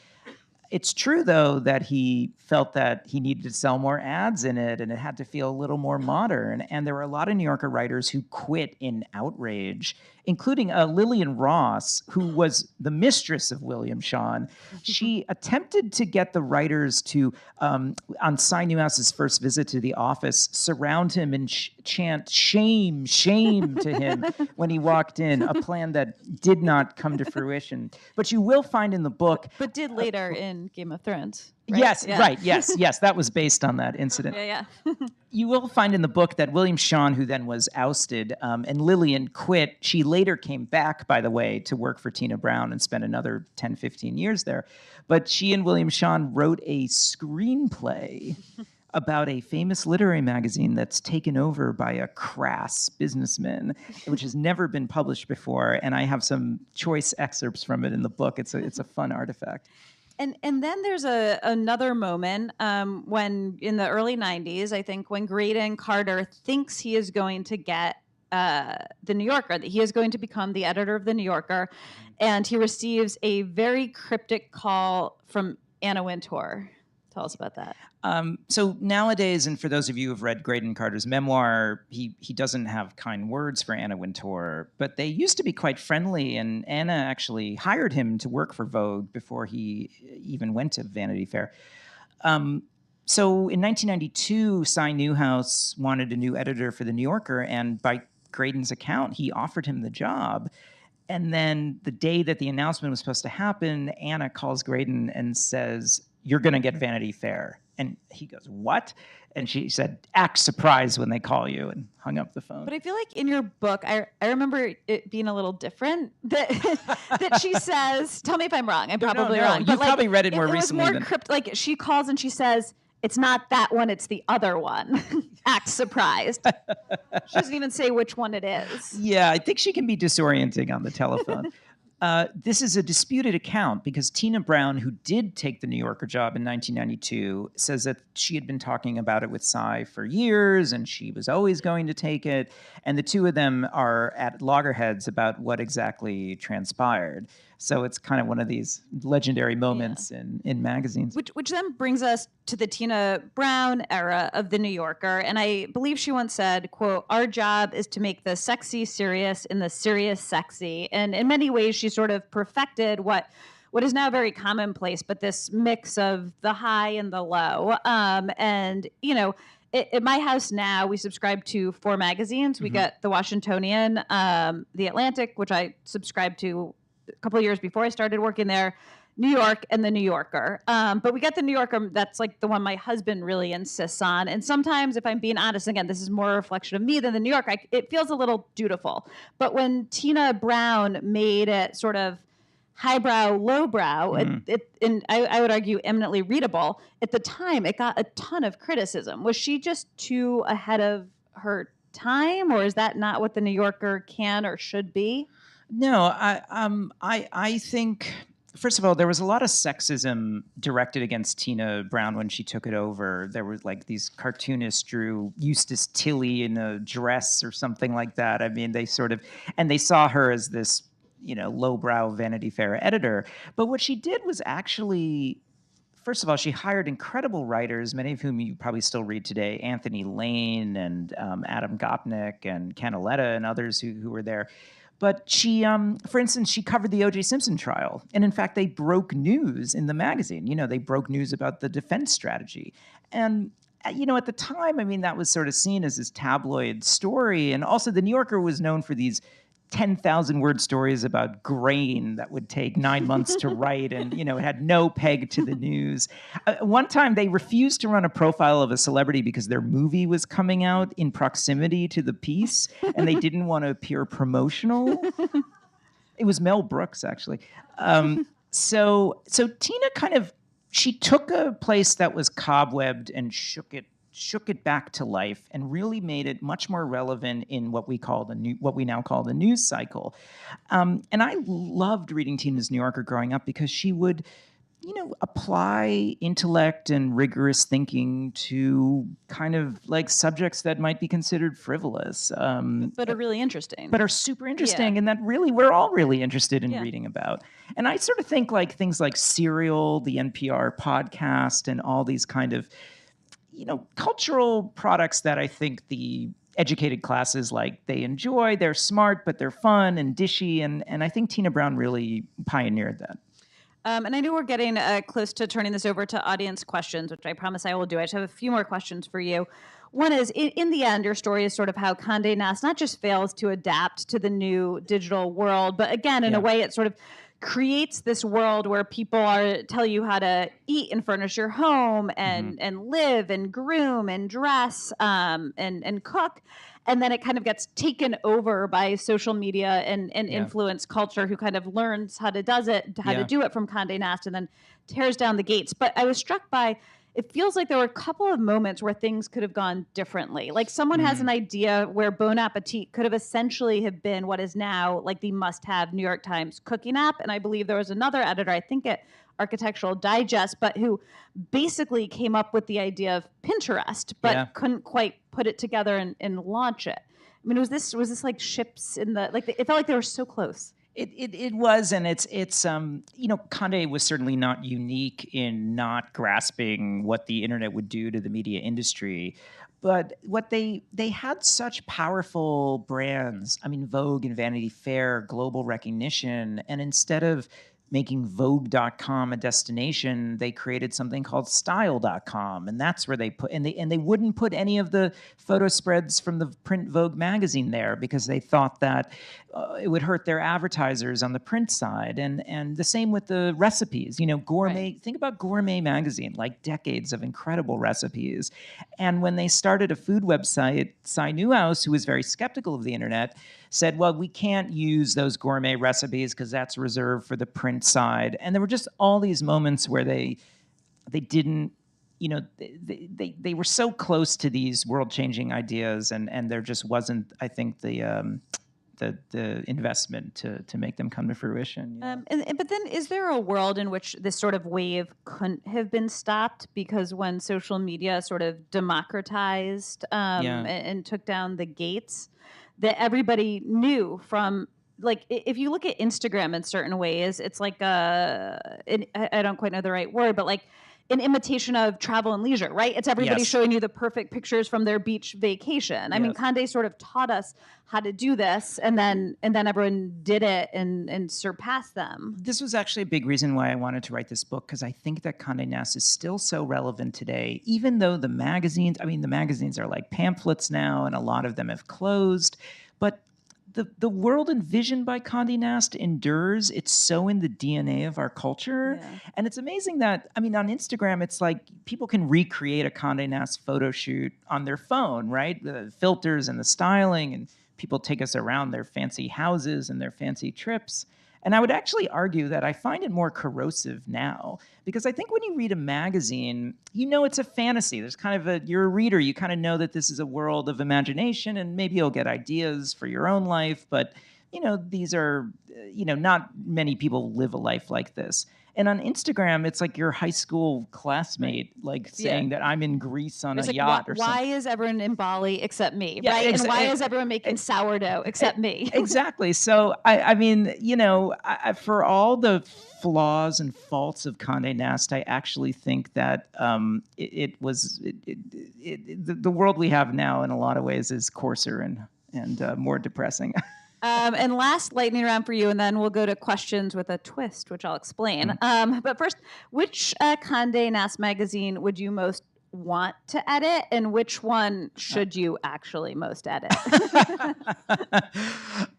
It's true, though, that he felt that he needed to sell more ads in it and it had to feel a little more modern. And there were a lot of New Yorker writers who quit in outrage, including Lillian Ross, who was the mistress of William Shawn. She attempted to get the writers to, on Cy Newhouse's first visit to the office, surround him and chant shame, shame to him when he walked in, a plan that did not come to fruition. But you will find in the book... But did later in Game of Thrones. Right? Yes, Yeah. right, yes, that was based on that incident. Yeah. You will find in the book that William Shawn, who then was ousted, and Lillian quit. She later came back, by the way, to work for Tina Brown and spent another 10, 15 years there. But she and William Shawn wrote a screenplay about a famous literary magazine that's taken over by a crass businessman, which has never been published before. And I have some choice excerpts from it in the book. It's a fun artifact. And then there's another moment when in the early 90s, I think, when Graydon Carter thinks he is going to get the New Yorker, that he is going to become the editor of the New Yorker, and he receives a very cryptic call from Anna Wintour. Tell us about that. So nowadays, and for those of you who've read Graydon Carter's memoir, he doesn't have kind words for Anna Wintour, but they used to be quite friendly, and Anna actually hired him to work for Vogue before he even went to Vanity Fair. So in 1992, Cy Newhouse wanted a new editor for The New Yorker, and by Graydon's account, he offered him the job. And then the day that the announcement was supposed to happen, Anna calls Graydon and says, "You're going to get Vanity Fair." And he goes, "What?" And she said, "Act surprised when they call you," and hung up the phone. But I feel like in your book, I remember it being a little different. That she says, tell me if I'm wrong. I'm probably wrong. You've probably read it more recently. It was more like she calls and she says, "It's not that one, it's the other one." Act surprised. She doesn't even say which one it is. Yeah, I think she can be disorienting on the telephone. This is a disputed account because Tina Brown, who did take the New Yorker job in 1992, says that she had been talking about it with Cy for years and she was always going to take it. And the two of them are at loggerheads about what exactly transpired. So it's kind of one of these legendary moments in magazines. Which then brings us to the Tina Brown era of the New Yorker. And I believe she once said, quote, "Our job is to make the sexy serious and the serious sexy." And in many ways, she sort of perfected what is now very commonplace, but this mix of the high and the low. And, you know, at my house now, we subscribe to 4 magazines. We get the Washingtonian, the Atlantic, which I subscribed to a couple of years before I started working there, New York, and the New Yorker. But we get the New Yorker, that's like the one my husband really insists on. And sometimes, if I'm being honest, again, this is more a reflection of me than the New Yorker, it feels a little dutiful. But when Tina Brown made it sort of highbrow, lowbrow, and I would argue eminently readable, at the time, it got a ton of criticism. Was she just too ahead of her time, or is that not what the New Yorker can or should be? No, I think, first of all, there was a lot of sexism directed against Tina Brown when she took it over. There were like these cartoonists drew Eustace Tilley in a dress or something like that. I mean, they saw her as this, you know, lowbrow Vanity Fair editor. But what she did was actually, first of all, she hired incredible writers, many of whom you probably still read today, Anthony Lane and Adam Gopnik and Ken Aletta and others who were there. But she, for instance, she covered the O.J. Simpson trial. And in fact, they broke news in the magazine. You know, they broke news about the defense strategy. And, you know, at the time, I mean, that was sort of seen as this tabloid story. And also the New Yorker was known for these 10,000-word stories about grain that would take 9 months to write. And, you know, it had no peg to the news. One time they refused to run a profile of a celebrity because their movie was coming out in proximity to the piece and they didn't want to appear promotional. It was Mel Brooks, actually. So Tina she took a place that was cobwebbed and shook it back to life and really made it much more relevant in what we now call the news cycle. And I loved reading Tina's New Yorker growing up because she would apply intellect and rigorous thinking to kind of like subjects that might be considered frivolous, But are really interesting. but are super interesting, Yeah. and that really we're all really interested in Yeah. reading about. And I sort of think like things like Serial, the NPR podcast, and all these kind of cultural products that I think the educated classes like they enjoy. They're smart, but they're fun and dishy, and I think Tina Brown really pioneered that. And I know we're getting close to turning this over to audience questions, which I promise I will do. I just have a few more questions for you. One is, in the end, your story is sort of how Condé Nast not just fails to adapt to the new digital world, but again, in a way, it sort of creates this world where people tell you how to eat and furnish your home and live and groom and dress and cook. And then it kind of gets taken over by social media and influence culture, who kind of learns how to do it from Condé Nast and then tears down the gates. But I was struck by, it feels like there were a couple of moments where things could have gone differently. Like someone has an idea where Bon Appetit could have essentially have been what is now like the must-have New York Times cooking app. And I believe there was another editor, I think at Architectural Digest, but who basically came up with the idea of Pinterest, but couldn't quite put it together and launch it. I mean, was this like ships in the, like, it felt like they were so close. It was, and it's Condé was certainly not unique in not grasping what the internet would do to the media industry, but what they had such powerful brands. I mean, Vogue and Vanity Fair, global recognition, and instead of making Vogue.com a destination, they created something called Style.com, and that's where they put and they wouldn't put any of the photo spreads from the print Vogue magazine there because they thought that it would hurt their advertisers on the print side, and the same with the recipes. Gourmet. Right. Think about Gourmet magazine, like decades of incredible recipes, and when they started a food website, Cy Newhouse, who was very skeptical of the internet, said, well, we can't use those gourmet recipes because that's reserved for the print side. And there were just all these moments where they didn't, they were so close to these world-changing ideas, and there just wasn't, I think, the investment to make them come to fruition. But then, is there a world in which this sort of wave couldn't have been stopped because when social media sort of democratized and took down the gates, that everybody knew from, like, if you look at Instagram in certain ways, it's like I don't quite know the right word, but like an imitation of Travel and Leisure, right? It's everybody showing you the perfect pictures from their beach vacation. I mean, Condé sort of taught us how to do this, and then everyone did it and surpassed them. This was actually a big reason why I wanted to write this book, because I think that Condé Nast is still so relevant today, even though the magazines are like pamphlets now, and a lot of them have closed, but the world envisioned by Condé Nast endures. It's so in the DNA of our culture. Yeah. And it's amazing that, on Instagram, it's like people can recreate a Condé Nast photo shoot on their phone, right? The filters and the styling, and people take us around their fancy houses and their fancy trips. And I would actually argue that I find it more corrosive now, because I think when you read a magazine, it's a fantasy. There's kind of you're a reader. You kind of know that this is a world of imagination, and maybe you'll get ideas for your own life. But, these are, not many people live a life like this. And on Instagram, it's like your high school classmate, like saying that I'm in Greece on a yacht or something. Why is everyone in Bali except me? Yeah, right? And why is everyone making sourdough except me? Exactly. So, for all the flaws and faults of Condé Nast, I actually think that the world we have now in a lot of ways is coarser and more depressing. And last lightning round for you, and then we'll go to questions with a twist, which I'll explain. But first, which Condé Nast magazine would you most want to edit, and which one should you actually most edit?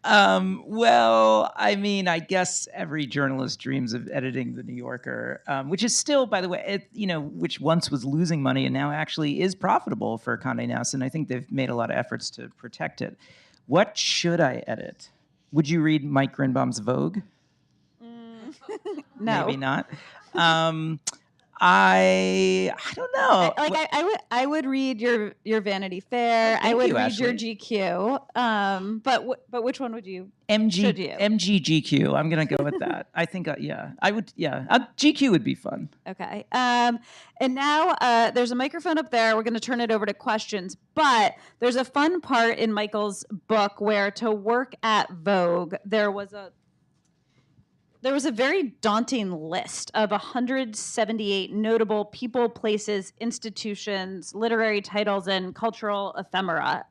Well, I guess every journalist dreams of editing The New Yorker, which is still, by the way, which once was losing money and now actually is profitable for Condé Nast, and I think they've made a lot of efforts to protect it. What should I edit? Would you read Mike Grynbaum's Vogue? No. Maybe not. I don't know. I would read your Vanity Fair. Thank I would you, read your Ashley. GQ. But which one would you? Should you? MGGQ. I'm gonna go with that. I think yeah, I would. Yeah, GQ would be fun. Okay. And now there's a microphone up there. We're going to turn it over to questions. But there's a fun part in Michael's book where to work at Vogue, there was a very daunting list of 178 notable people, places, institutions, literary titles, and cultural ephemera.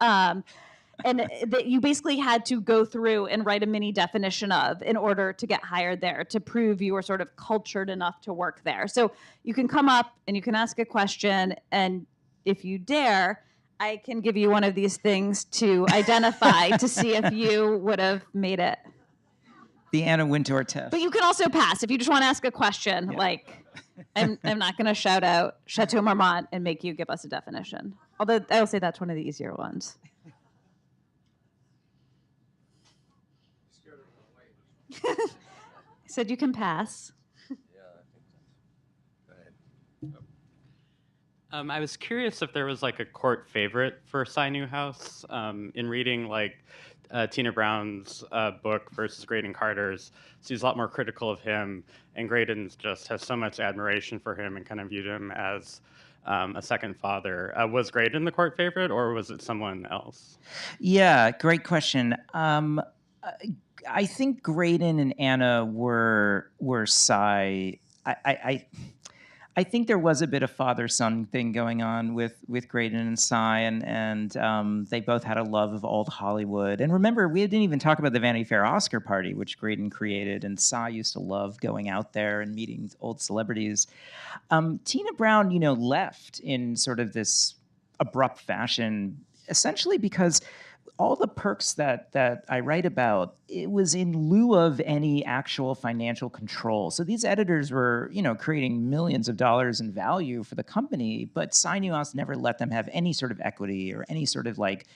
And that you basically had to go through and write a mini definition of in order to get hired there, to prove you were sort of cultured enough to work there. So you can come up and you can ask a question, and if you dare, I can give you one of these things to identify to see if you would have made it. The Anna Wintour test. But you can also pass if you just want to ask a question. Yeah. Like, I'm not going to shout out Chateau Marmont and make you give us a definition. Although I will say that's one of the easier ones. I said you can pass. Yeah, I think so. Go ahead. I was curious if there was like a court favorite for Cy Newhouse. In reading like Tina Brown's book versus Graydon Carter's, she's a lot more critical of him, and Graydon just has so much admiration for him and kind of viewed him as a second father. Was Graydon the court favorite, or was it someone else? Yeah, great question. I think Graydon and Anna were Cy. I think there was a bit of father-son thing going on with Graydon and Cy, and they both had a love of old Hollywood. And remember, we didn't even talk about the Vanity Fair Oscar party, which Graydon created, and Cy used to love going out there and meeting old celebrities. Tina Brown, left in sort of this abrupt fashion, essentially because all the perks that I write about, it was in lieu of any actual financial control. So these editors were, creating millions of dollars in value for the company, but Cy Newhouse never let them have any sort of equity or any sort of like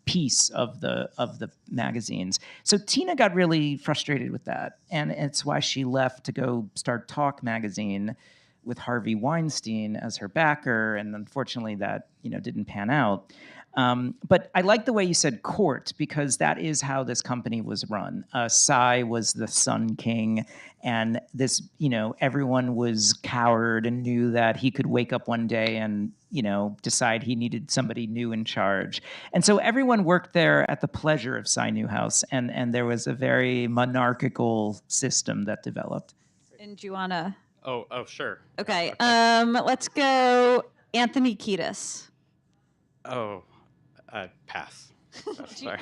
piece of the magazines. So Tina got really frustrated with that, and it's why she left to go start Talk magazine with Harvey Weinstein as her backer, and unfortunately that didn't pan out. But I like the way you said court, because that is how this company was run. Cy was the Sun King, and this, everyone was coward and knew that he could wake up one day and, decide he needed somebody new in charge. And so everyone worked there at the pleasure of Cy Newhouse, and there was a very monarchical system that developed. And do you want to? Oh, sure. Okay. Let's go Anthony Kiedis. Oh. Pass. Sorry.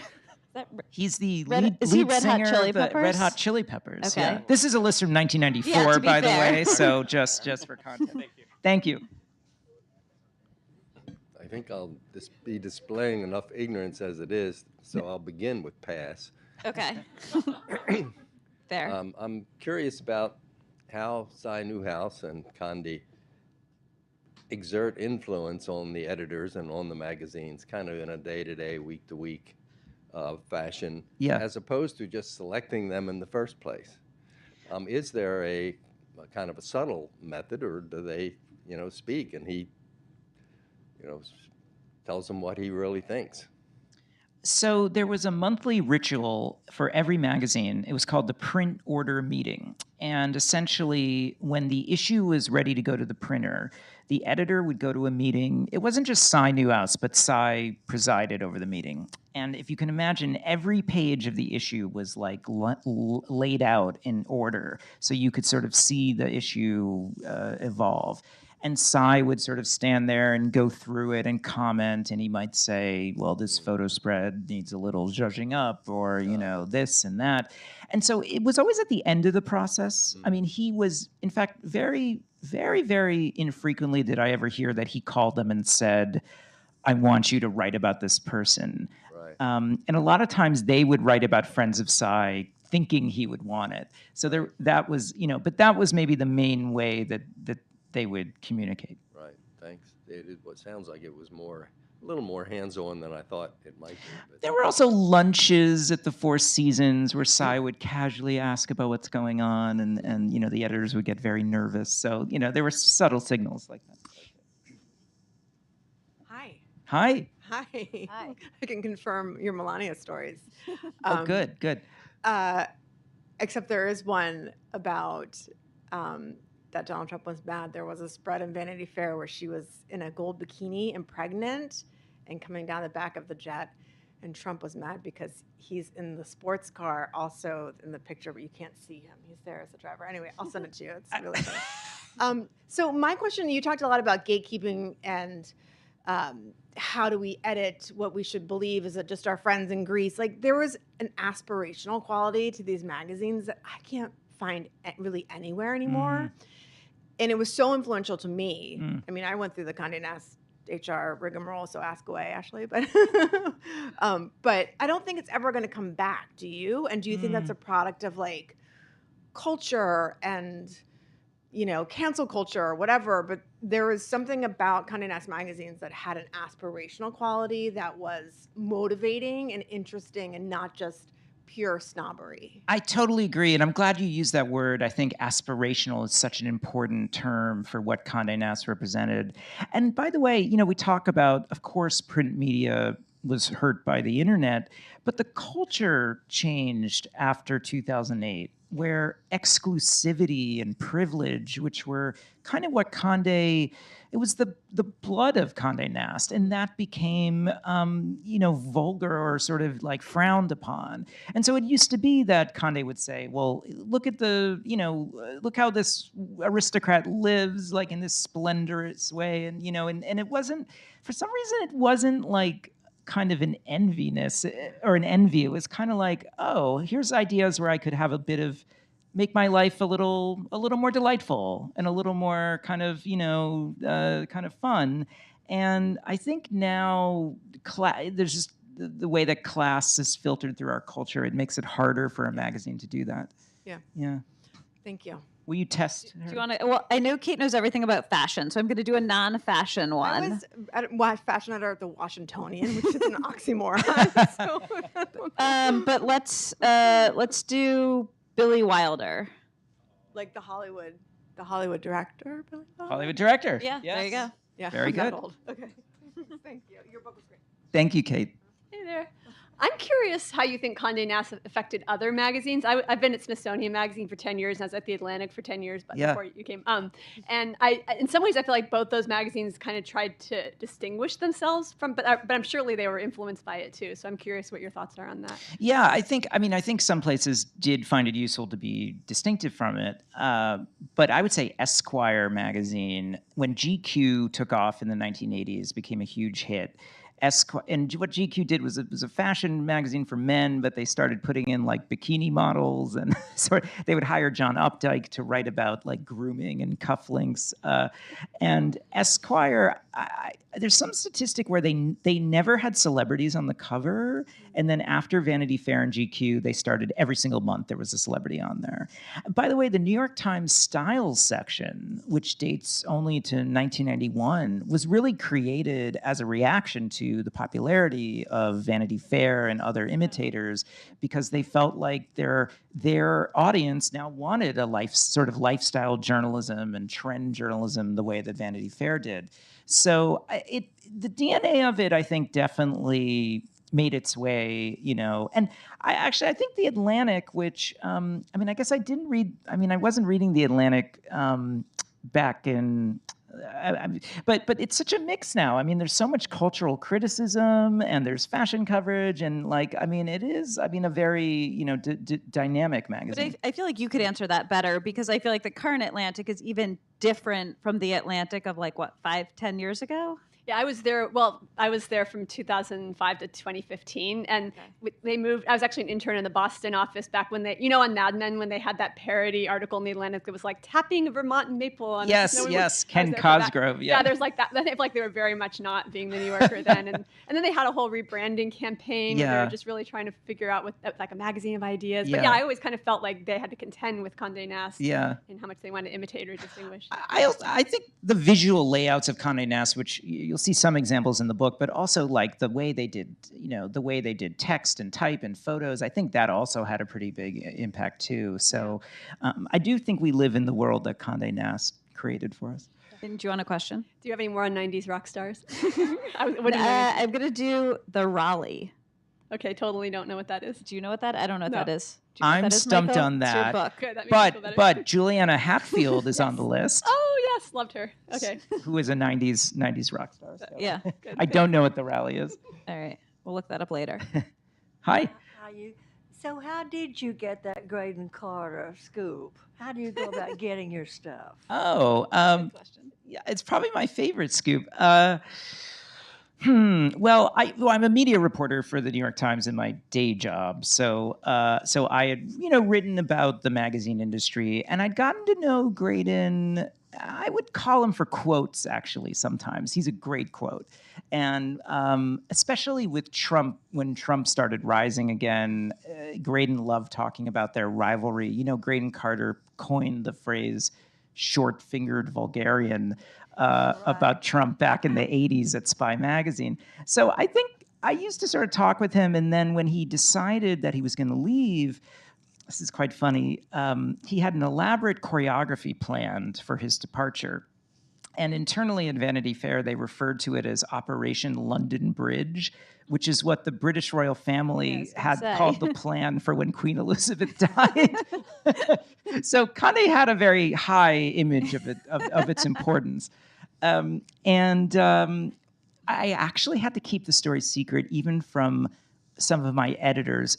He's the lead singer Hot Chili of the Peppers? Red Hot Chili Peppers. Okay. Yeah. This is a list from 1994, Yeah, to be by fair. the way, so just for context. Thank you. I think I'll be displaying enough ignorance as it is, so I'll begin with pass. Okay. Fair. I'm curious about how Cy Newhouse and Condé exert influence on the editors and on the magazines, kind of in a day-to-day, week-to-week fashion, as opposed to just selecting them in the first place. Is there a kind of a subtle method, or do they, speak and he, tells them what he really thinks? So there was a monthly ritual for every magazine. It was called the print order meeting. And essentially, when the issue was ready to go to the printer, the editor would go to a meeting. It wasn't just Cy Newhouse, but Cy presided over the meeting. And if you can imagine, every page of the issue was like laid out in order, so you could sort of see the issue evolve. And Cy would sort of stand there and go through it and comment, and he might say, well, this photo spread needs a little zhuzhing up, or, this and that. And so it was always at the end of the process. I mean, he was, in fact, very, very, very infrequently did I ever hear that he called them and said, I want you to write about this person. Right. And a lot of times they would write about friends of Cy thinking he would want it. So that was, but that was maybe the main way that they would communicate. Right, thanks. What sounds like it was more a little more hands-on than I thought it might be. But There were also lunches at the Four Seasons where Cy would casually ask about what's going on, and the editors would get very nervous. So, there were subtle signals like that. Hi. Hi. Hi. I can confirm your Melania stories. Oh, good. Except there is one about that Donald Trump was mad. There was a spread in Vanity Fair where she was in a gold bikini and pregnant and coming down the back of the jet. And Trump was mad because he's in the sports car also in the picture, but you can't see him. He's there as the driver. Anyway, I'll send it to you. It's really funny. So my question, you talked a lot about gatekeeping and how do we edit what we should believe? Is it just our friends in Greece? Like, there was an aspirational quality to these magazines that I can't find really anywhere anymore. And it was so influential to me. I mean, I went through the Condé Nast HR rigmarole, so ask away, Ashley. But but I don't think it's ever going to come back. Do you? And do you think that's a product of like culture and cancel culture or whatever? But there was something about Condé Nast magazines that had an aspirational quality that was motivating and interesting and not just pure snobbery. I totally agree, and I'm glad you used that word. I think aspirational is such an important term for what Condé Nast represented. And by the way, we talk about, of course, print media was hurt by the internet, but the culture changed after 2008, where exclusivity and privilege, which were kind of what Condé, it was the blood of Condé Nast, and that became, vulgar or sort of like frowned upon. And so it used to be that Condé would say, well, look at look how this aristocrat lives, like in this splendorous way. And, and it wasn't, for some reason, it wasn't like kind of an enviness or an envy. It was kind of like, oh, here's ideas where I could have a bit of, make my life a little more delightful and a little more kind of, kind of fun. And I think now there's just the way that class is filtered through our culture. It makes it harder for a magazine to do that. Yeah. Thank you. Will you test? Do you want to? Well, I know Kate knows everything about fashion, so I'm going to do a non-fashion one. I was fashion editor at the Washingtonian, which is an oxymoron. But let's do Billy Wilder. Like the Hollywood director, Billy Wilder? Hollywood director. Yeah, yes. there you go. Yeah, Very I'm that good. old. Okay. Thank you. Your book was great. Thank you, Kate. Hey there. I'm curious how you think Condé Nast affected other magazines. I've been at Smithsonian Magazine for 10 years, and I was at The Atlantic for 10 years before you came. And in some ways, I feel like both those magazines kind of tried to distinguish themselves from, but I'm surely they were influenced by it too. So I'm curious what your thoughts are on that. Yeah, I think some places did find it useful to be distinctive from it. But I would say Esquire magazine, when GQ took off in the 1980s, became a huge hit. And what GQ did was it was a fashion magazine for men, but they started putting in like bikini models, and they would hire John Updike to write about like grooming and cufflinks. And Esquire, there's some statistic where they never had celebrities on the cover, and then after Vanity Fair and GQ, they started every single month there was a celebrity on there. By the way, the New York Times Styles section, which dates only to 1991, was really created as a reaction to the popularity of Vanity Fair and other imitators, because they felt like their audience now wanted a lifestyle journalism and trend journalism the way that Vanity Fair did. So the DNA of it, I think, definitely made its way, and I think The Atlantic, which, I guess I didn't read, I wasn't reading The Atlantic back in, but it's such a mix now. There's so much cultural criticism and there's fashion coverage, and it is, a very, dynamic magazine. But I feel like you could answer that better, because I feel like the current Atlantic is even different from the Atlantic of 5-10 years ago? Yeah, I was there. Well, I was there from 2005 to 2015, and they moved. I was actually an intern in the Boston office back when they, on Mad Men, when they had that parody article in the Atlantic that was like tapping a Vermont maple. And yes, Ken Cosgrove. Yeah, there's like that. I feel like they were very much not being the New Yorker then, and then they had a whole rebranding campaign. Yeah, where they were just really trying to figure out what like a magazine of ideas. But I always kind of felt like they had to contend with Condé Nast. Yeah, and how much they wanted to imitate or distinguish. I think the visual layouts of Condé Nast, which you'll see some examples in the book, but also like the way they did, the way they did text and type and photos. I think that also had a pretty big impact too. So I do think we live in the world that Condé Nast created for us. And do you want a question? Do you have any more on 90s rock stars? I'm going to do the Raleigh. Okay, totally don't know what that is. Do you know what that? I don't know what No. that is. Do you know what I'm that is, stumped Michael? on It's your that. book. Good, that makes me feel better. But Juliana Hatfield is on the list, Oh, yes, loved her. Okay. who is a 90s rock star. So. Yeah. Good. I don't know what the Raleigh is. All right. We'll look that up later. Hi. So how did you get that Graydon Carter scoop? How do you go about getting your stuff? Oh, Question. yeah, it's probably my favorite scoop. Well, I'm a media reporter for the New York Times in my day job. So I had, written about the magazine industry, and I'd gotten to know Graydon. I would call him for quotes, actually, sometimes. He's a great quote. And especially with Trump, when Trump started rising again, Graydon loved talking about their rivalry. Graydon Carter coined the phrase short-fingered vulgarian about Trump back in the 80s at Spy Magazine. So I think I used to sort of talk with him, and then when he decided that he was going to leave, this is quite funny, he had an elaborate choreography planned for his departure. And internally at Vanity Fair, they referred to it as Operation London Bridge, which is what the British royal family had called the plan for when Queen Elizabeth died. So Condé had a very high image of it, of its importance. I actually had to keep the story secret, even from some of my editors.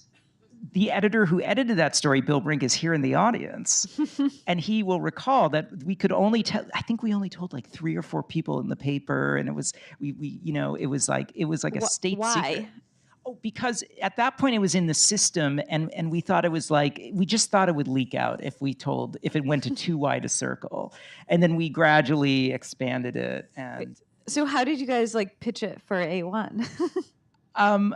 The editor who edited that story, Bill Brink, is here in the audience, and he will recall that we could only tell. I think we only told like 3 or 4 people in the paper, and it was it was like a state secret. Oh, because at that point it was in the system, and we thought it was we just thought it would leak out if it went to too wide a circle, and then we gradually expanded it. And so, how did you guys pitch it for A1?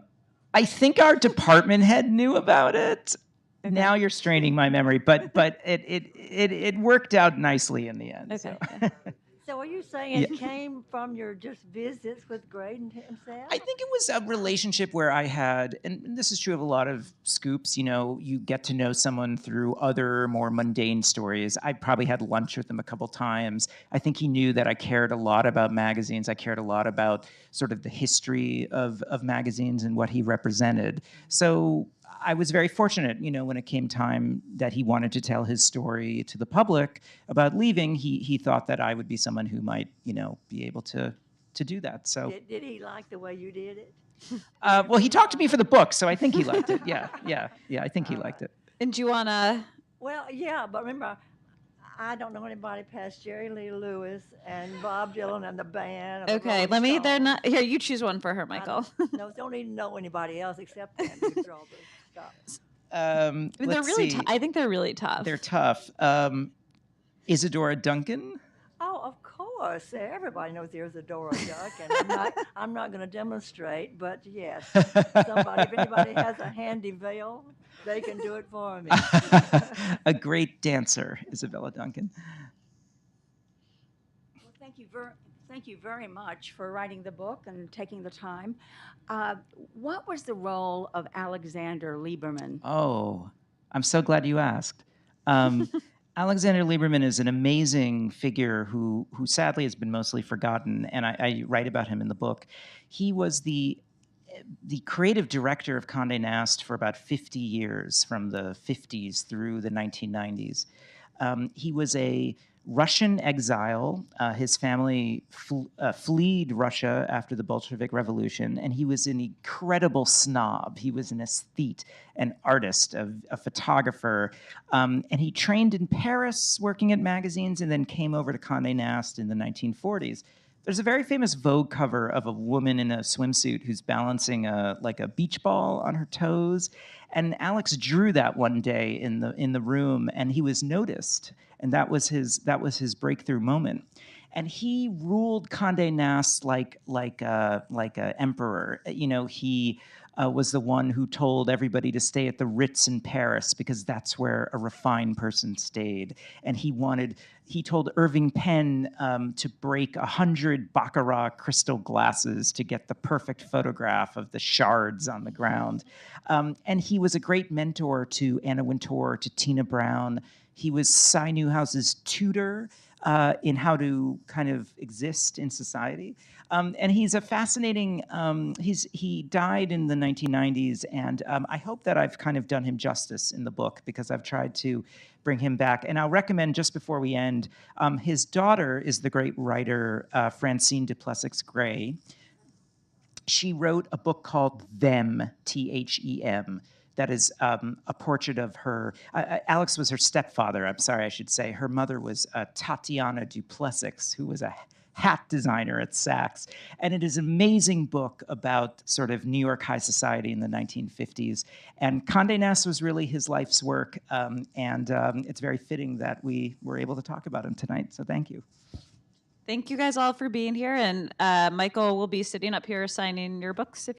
I think our department head knew about it. Okay. Now you're straining my memory, but it worked out nicely in the end. Okay. So. So are you saying it came from your just visits with Graydon himself? I think it was a relationship where I had, and this is true of a lot of scoops, you get to know someone through other more mundane stories. I probably had lunch with him a couple times. I think he knew that I cared a lot about magazines. I cared a lot about sort of the history of magazines and what he represented. So I was very fortunate, when it came time that he wanted to tell his story to the public about leaving, he thought that I would be someone who might, be able to do that. So did he like the way you did it? Well, he talked to me for the book, so I think he liked it. Yeah, I think he liked it. And do you want to? Well, yeah, but remember, I don't know anybody past Jerry Lee Lewis and Bob Dylan and the band. Okay, they're not, here, you choose one for her, Michael. No, don't need to know anybody else except them. You draw the stops. They're really I think they're really tough. They're tough. Isadora Duncan? Oh, of course. Everybody knows there's Isadora Duncan. I'm not going to demonstrate, but yes. If anybody has a handy veil, they can do it for me. A great dancer, Isabella Duncan. Well, thank you very much for writing the book and taking the time. What was the role of Alexander Lieberman? Oh, I'm so glad you asked. Alexander Lieberman is an amazing figure who sadly has been mostly forgotten, and I write about him in the book. He was the creative director of Condé Nast for about 50 years, from the 50s through the 1990s. He was a Russian exile. His family fled Russia after the Bolshevik Revolution, and he was an incredible snob. He was an aesthete, an artist, a photographer, and he trained in Paris working at magazines and then came over to Condé Nast in the 1940s. There's a very famous Vogue cover of a woman in a swimsuit who's balancing a beach ball on her toes, and Alex drew that one day in the room, and he was noticed, and that was his breakthrough moment. And he ruled Condé Nast like a emperor. He was the one who told everybody to stay at the Ritz in Paris because that's where a refined person stayed. And he told Irving Penn to break 100 Baccarat crystal glasses to get the perfect photograph of the shards on the ground. And he was a great mentor to Anna Wintour, to Tina Brown. He was Cy Newhouse's tutor in how to kind of exist in society. And he's a fascinating, he died in the 1990s, and I hope that I've kind of done him justice in the book because I've tried to bring him back. And I'll recommend, just before we end, his daughter is the great writer Francine Duplessis Gray. She wrote a book called Them, T-H-E-M, that is a portrait of her. Alex was her stepfather, I'm sorry, I should say. Her mother was Tatiana Duplessis, who was a hat designer at Saks. And it is an amazing book about sort of New York high society in the 1950s. And Condé Nast was really his life's work. And it's very fitting that we were able to talk about him tonight. So thank you. Thank you guys all for being here. And Michael will be sitting up here signing your books if